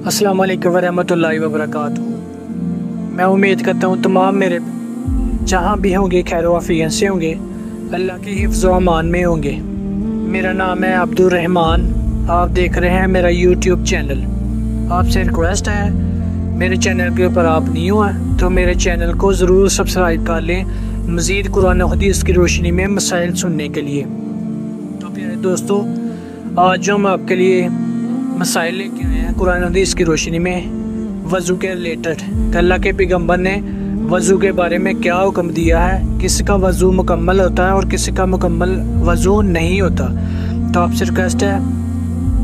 अस्सलाम वालेकुम वरहमतुल्लाहि वबरकातुहू। मैं उम्मीद करता हूँ तमाम मेरे जहाँ भी होंगे खैर वाफियत से होंगे, अल्लाह के हिफ्ज़ व अमान में होंगे। मेरा नाम है अब्दुल रहमान, आप देख रहे हैं मेरा यूट्यूब चैनल। आपसे रिक्वेस्ट है, मेरे चैनल के ऊपर आप न्यू हैं तो मेरे चैनल को ज़रूर सब्सक्राइब कर लें, मज़ीद कुरान और हदीस की रोशनी में मसाइल सुनने के लिए। तो प्यारे दोस्तों, आज जो हम आपके लिए मसाइल लेके आए हैं कुरान और हदीस की रोशनी में वज़ू के रिलेटेड, अल्लाह के पैगम्बर ने वज़ू के बारे में क्या हुक्म दिया है, किसी का वज़ू मुकम्मल होता है और किसी का मुकम्मल वज़ू नहीं होता। तो आपसे रिक्वेस्ट है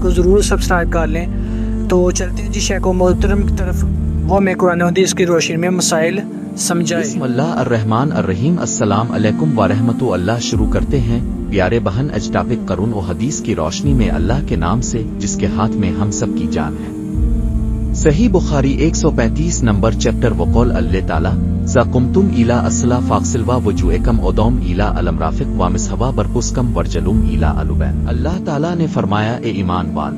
को ज़रूर सब्सक्राइब कर लें। तो चलते हैं जी शेख मोहतरम की तरफ, वो हमें कुरान और हदीस की रोशनी में मसाइल समझाए। बिस्मिल्लाह अर्रहमान अर्रहीम। अस्सलाम अलैकुम व रहमतुल्लाह। शुरू करते हैं प्यारे बहन अजटापिक कुरान और हदीस की रोशनी में अल्लाह के नाम से जिसके हाथ में हम सब की जान है। सही बुखारी 135 नंबर चैप्टर वक़ौल अल्लाह ताला ज़कुमतुम इला असला फ़ाक्सिलवा वजुएकम ओदौम इला अलमराफ़िक व मिसहवा बरकुस्कम वर्जलुम इला अलुबैन। अल्लाह ताला ने फरमाया, ए ईमान वाल,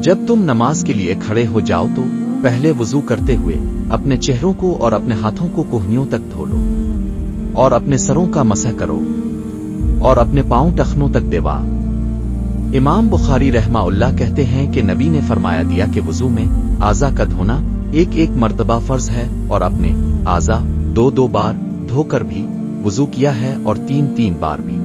जब तुम नमाज के लिए खड़े हो जाओ तो पहले वुजू करते हुए अपने चेहरों को और अपने हाथों को कोहनियों तक धो लो और अपने सरों का मसह करो और अपने पांव टखनों तक देवा। इमाम बुखारी रहमाउल्लाह कहते हैं कि नबी ने फरमाया दिया कि वुजू में आज़ा का धोना एक एक मर्तबा फर्ज है और अपने आज़ा दो दो बार धोकर भी वुजू किया है और तीन तीन बार भी।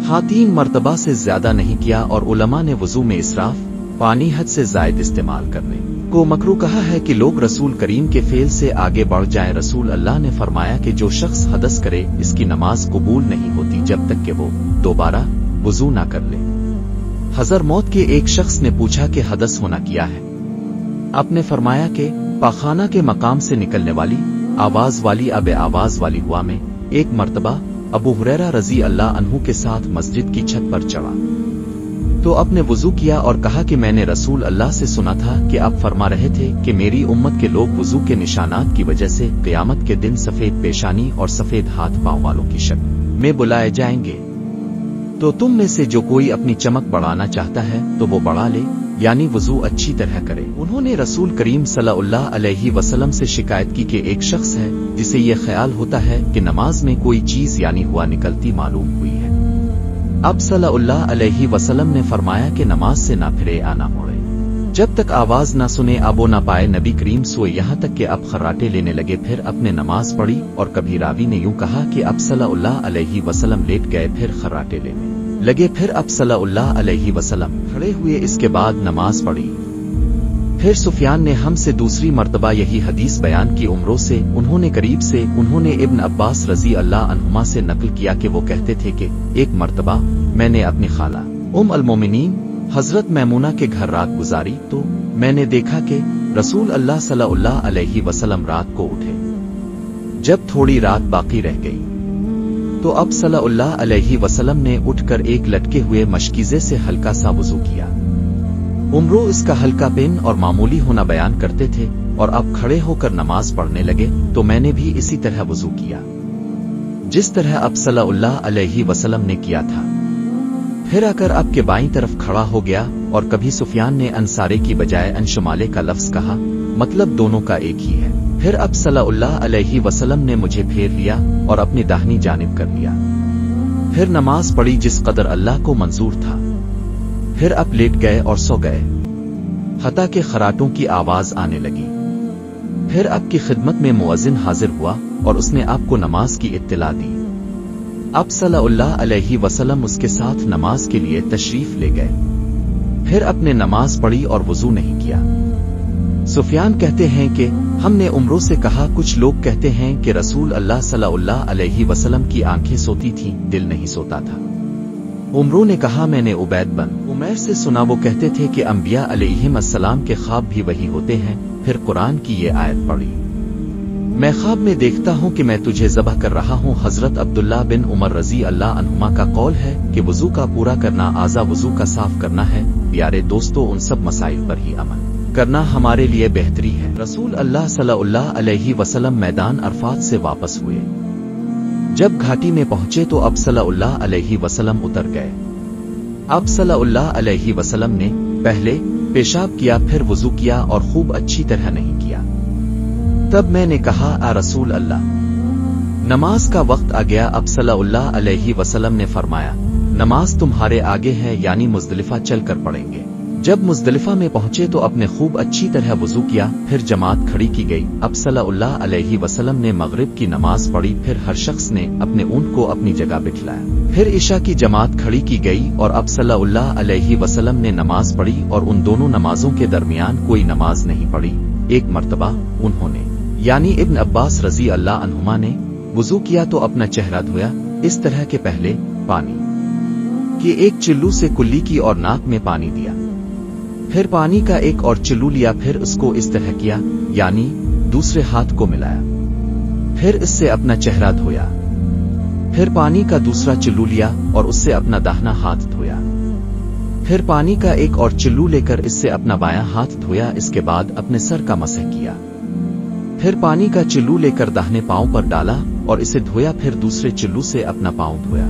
हाँ, 3 मर्तबा से ज्यादा नहीं किया। और उलमा ने वुजू में इसराफ पानी हद से जायद इस्तेमाल करने को मकरू कहा है कि लोग रसूल करीम के फेल से आगे बढ़ जाएं। रसूल अल्लाह ने फरमाया कि जो शख्स हदस करे इसकी नमाज कबूल नहीं होती जब तक कि वो दोबारा वुजू ना कर ले। हज़र मौत के एक शख्स ने पूछा कि हदस होना क्या है। आपने फरमाया कि पाखाना के मकाम से निकलने वाली आवाज वाली आवाज वाली हुआ में एक मर्तबा अबू हुरैरा रजी अल्लाह अन्हु के साथ मस्जिद की छत पर चढ़ा तो अपने वुजू किया और कहा कि मैंने रसूल अल्लाह से सुना था कि आप फरमा रहे थे कि मेरी उम्मत के लोग वुजू के निशानात की वजह से क़यामत के दिन सफेद पेशानी और सफेद हाथ पांव वालों की शक्ल में बुलाए जाएंगे। तो तुम में से जो कोई अपनी चमक बढ़ाना चाहता है तो वो बढ़ा ले, यानी वुजू अच्छी तरह करे। उन्होंने रसूल करीम सल्लल्लाहु अलैहि वसल्लम से शिकायत की कि एक शख्स है जिसे ये ख्याल होता है कि नमाज में कोई चीज यानी हुआ निकलती मालूम हुई है। अब सल्लल्लाहु अलैहि वसल्लम ने फरमाया कि नमाज से ना फिरे आना मोड़े जब तक आवाज ना सुने आबो ना पाए। नबी करीम सोए यहाँ तक कि अब खर्राटे लेने लगे, फिर अपने नमाज पढ़ी। और कभी रावी ने यूं कहा कि अब सल्लल्लाहु अलैहि वसल्लम लेट गए, फिर खर्राटे लेने लगे, फिर अब सल्लल्लाहु अलैहि वसल्लम खड़े हुए, इसके बाद नमाज पढ़ी। फिर सुफियान ने हमसे दूसरी मर्तबा यही हदीस बयान की उम्रों से। उन्होंने करीब से उन्होंने इब्न अब्बास रजी अल्लाह अन्हुमा से नकल किया कि वो कहते थे कि एक मर्तबा मैंने अपनी खाला अल मोमिनीन हजरत मैमूना के घर रात गुजारी तो मैंने देखा कि रसूल अल्लाह सल्लल्लाहु अलैहि वसल्लम रात को उठे। जब थोड़ी रात बाकी रह गई तो अब सल्लल्लाहु अलैहि वसल्लम ने उठकर एक लटके हुए मशकीज़े से हल्का सा वुजू किया। उम्रों इसका हल्का पेन और मामूली होना बयान करते थे। और अब खड़े होकर नमाज पढ़ने लगे तो मैंने भी इसी तरह वुजू किया जिस तरह अब सल्लल्लाहु अलैहि वसल्लम ने किया था। फिर आकर अब के बाईं तरफ खड़ा हो गया। और कभी सुफियान ने अंसारे की बजाय अनशमाले का लफ्ज कहा, मतलब दोनों का एक ही है। फिर अब सल्लल्लाहु अलैहि वसल्लम ने मुझे फेर लिया और अपनी दाहिनी जानिब कर लिया। फिर नमाज पढ़ी जिस कदर अल्लाह को मंजूर था। फिर अब लेट गए और सो गए हत्ता के खराटों की आवाज आने लगी। फिर अब की खिदमत में मुअज्जिन हाजिर हुआ और उसने आपको नमाज की इत्तिला दी। अब सल्लल्लाहु अलैहि वसल्लम उसके साथ नमाज के लिए तशरीफ ले गए। फिर अपने नमाज पढ़ी और वुजू नहीं किया। सुफियान कहते हैं कि हमने उम्रों से कहा, कुछ लोग कहते हैं कि रसूल अल्लाह सल्लल्लाहु अलैहि वसल्लम की आंखें सोती थीं, दिल नहीं सोता था। उम्रों ने कहा, मैंने उबैद बन उमैर से सुना, वो कहते थे कि अंबिया अलैहिमुस्सलाम के ख्वाब भी वही होते हैं। फिर कुरान की ये आयत पढ़ी, मैं ख्वाब में देखता हूँ कि मैं तुझे ज़बह कर रहा हूँ। हजरत अब्दुल्ला बिन उमर रजी अल्लाह अन्हुमा का कौल है कि वुजू का पूरा करना आज़ा वुजू का साफ करना है। प्यारे दोस्तों, उन सब मसाइल पर ही अमल करना हमारे लिए बेहतरी है। रसूल अल्लाह सल्लल्लाहु अलैहि वसल्लम मैदान अरफात से वापस हुए। जब घाटी में पहुंचे तो अब सल्लल्लाहु अलैहि वसल्लम उतर गए। अब सल्लल्लाहु अलैहि वसल्लम ने पहले पेशाब किया, फिर वुजू किया और खूब अच्छी तरह नहीं किया। तब मैंने कहा, आ रसूल अल्लाह, नमाज का वक्त आ गया। अब सल्लल्लाहु अलैहि वसल्लम ने फरमाया, नमाज तुम्हारे आगे है, यानी मुज़दलिफा चल कर पढ़ेंगे। जब मुज़दलिफा में पहुंचे तो अपने खूब अच्छी तरह वुजू किया, फिर जमात खड़ी की गई। अब सल्लल्लाहु अलैहि वसल्लम ने मगरिब की नमाज पढ़ी, फिर हर शख्स ने अपने ऊंट को अपनी जगह बिठाया। फिर इशा की जमात खड़ी की गई और अब सल्लल्लाहु अलैहि वसल्लम ने नमाज पढ़ी और उन दोनों नमाजों के दरमियान कोई नमाज नहीं पढ़ी। एक मर्तबा उन्होंने यानी इब्न अब्बास रजी अल्लाह अन्हुमा ने वुजू किया तो अपना चेहरा धोया, इस तरह के पहले पानी कि एक चिल्लू से कुल्ली की और नाक में पानी दिया, फिर पानी का एक और चिल्लू लिया, फिर उसको इस तरह किया यानी दूसरे हाथ को मिलाया, फिर इससे अपना चेहरा धोया, फिर पानी का दूसरा चिल्लू लिया और उससे अपना दाहिना हाथ धोया, फिर पानी का एक और चिल्लू लेकर इससे अपना बायां हाथ धोया। इसके बाद अपने सर का मसह किया, फिर पानी का चिल्लू लेकर दाहिने पांव पर डाला और इसे धोया, फिर दूसरे चिल्लू से अपना पांव धोया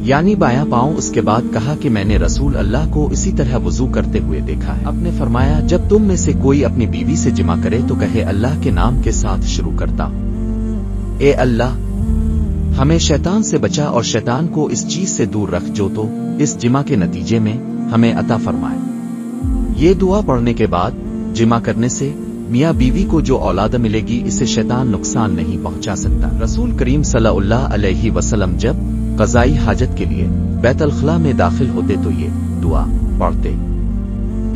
यानी बायां पांव। उसके बाद कहा कि मैंने रसूल अल्लाह को इसी तरह वुजू करते हुए देखा है। आपने फरमाया, जब तुम में से कोई अपनी बीवी से जिमा करे तो कहे अल्लाह के नाम के साथ शुरू करता हूं, ए अल्लाह हमें शैतान से बचा और शैतान को इस चीज से दूर रख जो तो इस जिमा के नतीजे में हमें अता फरमाए। ये दुआ पढ़ने के बाद जिमा करने से मियाँ बीवी को जो औलाद मिलेगी, इसे शैतान नुकसान नहीं पहुंचा सकता। रसूल करीम सल्लल्लाहु अलैहि वसल्लम जब क़ज़ाई हाजत के लिए बैतुल खला में दाखिल होते तो ये दुआ पढ़ते,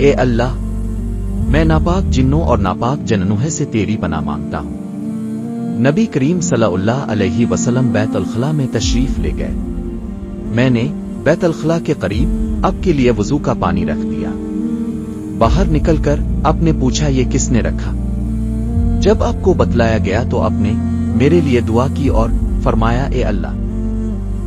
ए अल्लाह मैं नापाक जिन्नों और नापाक जननूहे से तेरी पनाह मांगता हूँ। नबी करीम सल्लल्लाहु अलैहि वसल्लम बैतुल खला में तशरीफ ले गए। मैंने बैतुल खला के करीब अब के लिए वुजू का पानी रख दिया। बाहर निकलकर आपने पूछा, ये किसने रखा? जब आपको बतलाया गया तो आपने मेरे लिए दुआ की और फरमाया, ए अल्लाह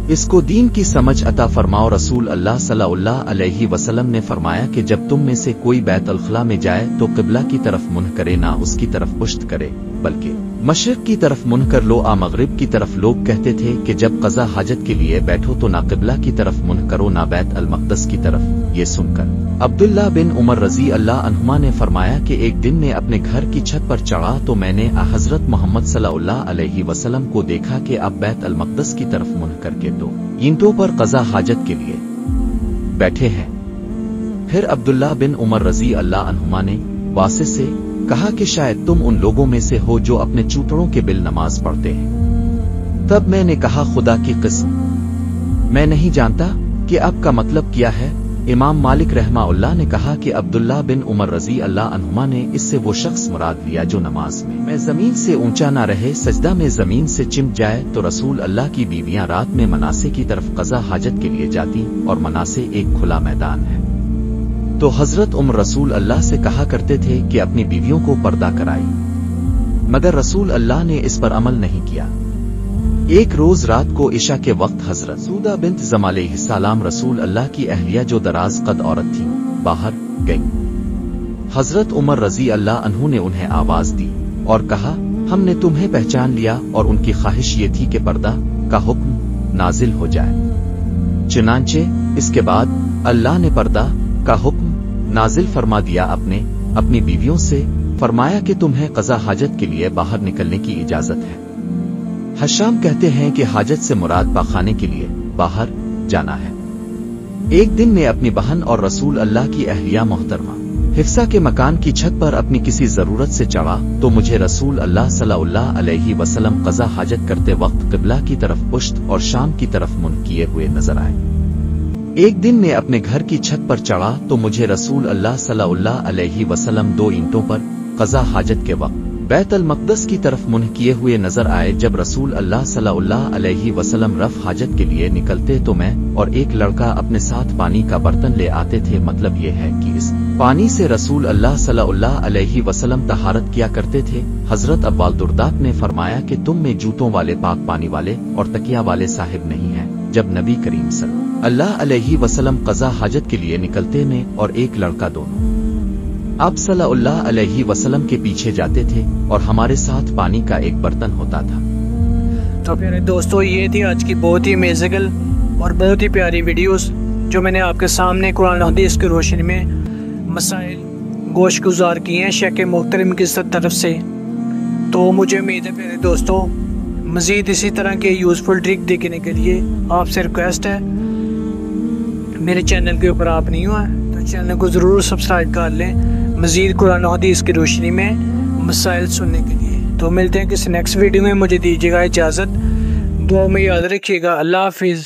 इसको दीन की समझ अता फरमाओ। रसूल अल्लाह सल्लल्लाहु अलैहि वसल्लम ने फरमाया कि जब तुम में से कोई बैतुल खला में जाए तो क़िबला की तरफ मुंह करे, ना उसकी तरफ पुश्त करे बल्कि मशरिक की तरफ मुंह कर लो। मगरिब की तरफ लोग कहते थे कि जब क़ज़ा हाजत के लिए बैठो तो ना क़िबला की तरफ मुंह करो ना बैत अल मक़दस की तरफ। ये सुनकर अब्दुल्ला बिन उमर रजी अल्लाह अन्हुमा ने फरमाया कि एक दिन मैं अपने घर की छत पर चढ़ा तो मैंने हजरत मोहम्मद सल्लल्लाहु अलैहि वसल्लम को देखा कि अब बैत अल मक़दस की तरफ मुंह करके दो ईंटों पर क़ज़ा हाजत के लिए बैठे हैं। फिर अब्दुल्ला बिन उमर रजी अल्लाह अन्हुमा ने वासे से कहा कि शायद तुम उन लोगों में से हो जो अपने चूतड़ों के बिल नमाज पढ़ते हैं। तब मैंने कहा, खुदा की कसम मैं नहीं जानता कि आपका मतलब क्या है। इमाम मालिक रहमाउल्लाह ने कहा कि अब्दुल्ला बिन उमर रजी अल्लाह अन्हुमा ने इससे वो शख्स मुराद लिया जो नमाज में जमीन से ऊंचा ना रहे, सजदा में जमीन से चिमट जाए। तो रसूल अल्लाह की बीवियां रात में मनासे की तरफ क़ज़ा हाजत के लिए जाती और मनासे एक खुला मैदान है, तो हजरत उमर रसूल अल्लाह से कहा करते थे कि अपनी बीवियों को पर्दा कराई, मगर रसूल अल्लाह ने इस पर अमल नहीं किया। एक रोज रात को इशा के वक्त हजरत सूदा बिन्त ज़मा अलैहिस्सलाम रसूल अल्लाह की अहलिया जो दराज कद औरत थी बाहर गई। हजरत उमर रजी अल्लाह अन्हु ने उन्हें आवाज दी और कहा, हमने तुम्हें पहचान लिया, और उनकी ख्वाहिश ये थी कि पर्दा का हुक्म नाजिल हो जाए। चुनांचे इसके बाद अल्लाह ने पर्दा का हुक्म नाजिल फरमा दिया। अपनी बीवियों से फरमाया कि तुम्हें क़ज़ा हाजत के लिए बाहर निकलने की इजाजत है। हशाम कहते हैं कि हाजत से मुराद पाखाने के लिए बाहर जाना है। एक दिन मैं अपनी बहन और रसूल अल्लाह की अहलिया मोहतरमा हिफ्सा के मकान की छत पर अपनी किसी जरूरत से चढ़ा तो मुझे रसूल अल्लाह सल्लल्लाहु अलैहि वसल्लम क़ज़ा हाजत करते वक्त क़िबला की तरफ पुश्त और शाम की तरफ मुंह किए हुए नजर आए। एक दिन मैं अपने घर की छत पर चढ़ा तो मुझे रसूल अल्लाह सल्लल्लाहु अलैहि वसल्लम दो ईंटों पर क़ज़ा हाजत के वक्त बैत अल मक़दस की तरफ मुंह किए हुए नजर आए। जब रसूल अल्लाह सल्लल्लाहु अलैहि वसल्लम रफ़ हाजत के लिए निकलते तो मैं और एक लड़का अपने साथ पानी का बर्तन ले आते थे। मतलब ये है कि इस पानी से रसूल अल्लाह सल्लल्लाहु अलैहि वसल्लम तहारत किया करते थे। हजरत अब्बाल दुर्दाक ने फरमाया कि तुम में जूतों वाले, पाक पानी वाले और तकिया वाले साहिब नहीं हैं। जब नबी करीम सल्लल्लाहु अलैहि वसल्लम क़ज़ा हाजत के लिए निकलते मैं और एक लड़का दोनों आप सल्लल्लाहु अलैहि वसल्लम के पीछे जाते थे और हमारे साथ पानी का एक बर्तन होता था। तो प्यारे दोस्तों, ये थी आज की बहुत ही अमेजिंग और बहुत ही प्यारी वीडियोस जो मैंने आपके सामने कुरान हदीस की रोशनी में مسائل گوش گزار کیے ہیں شیخ محترم کی طرف سے، تو مجھے امید ہے پیارے دوستوں مزید اسی طرح کے یوزفل ٹرک دیکھنے کے لیے آپ سے ریکویسٹ ہے، میرے چینل کے اوپر آپ نہیں ہوا تو چینل کو ضرور سبسکرائب کر لیں مزید قرآن و حدیث کی روشنی میں مسائل سننے کے لیے۔ تو ملتے ہیں کسی نیکسٹ ویڈیو میں، مجھے دیجیے گا اجازت، دعا میں یاد رکھیے گا، اللہ حافظ۔